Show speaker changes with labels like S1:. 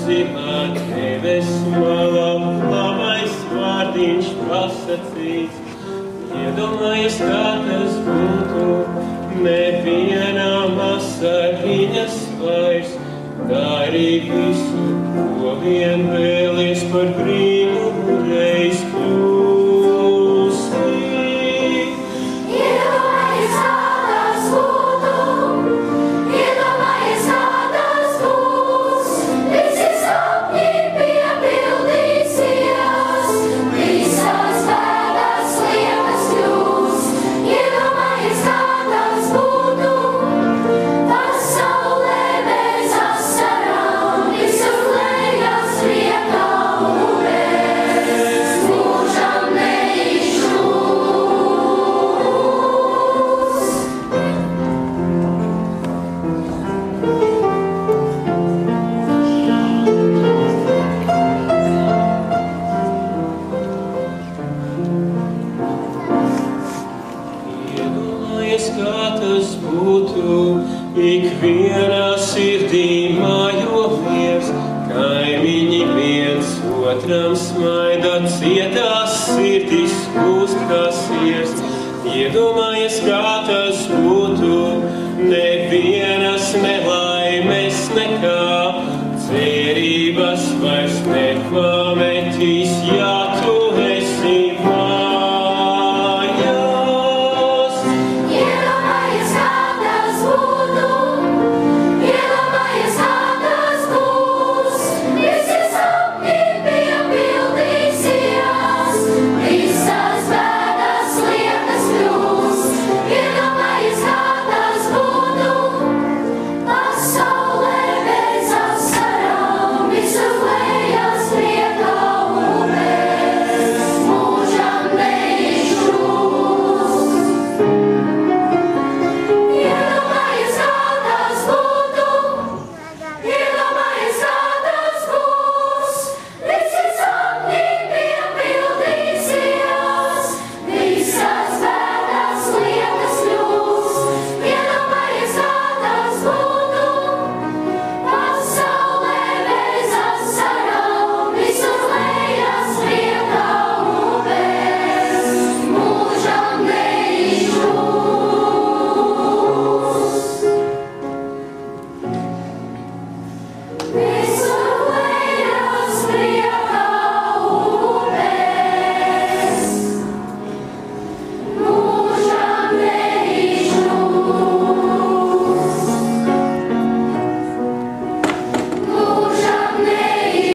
S1: zilā debes malā, labais vārdiņš pasacīts. Iedomājies, kā tas būtu, nevienam asariņas vairs, darīt visu, ko vien vēlies par brīnumu reiz kļūsi. Kā tas būtu, ikvienā sirdī mājo miers, kaimiņi viens otram smaida, cietās sirdis kūst kā sirds. Iedomājies, kā tas būtu, nevienas nelaimes nekā, cerības vairs nepametīs.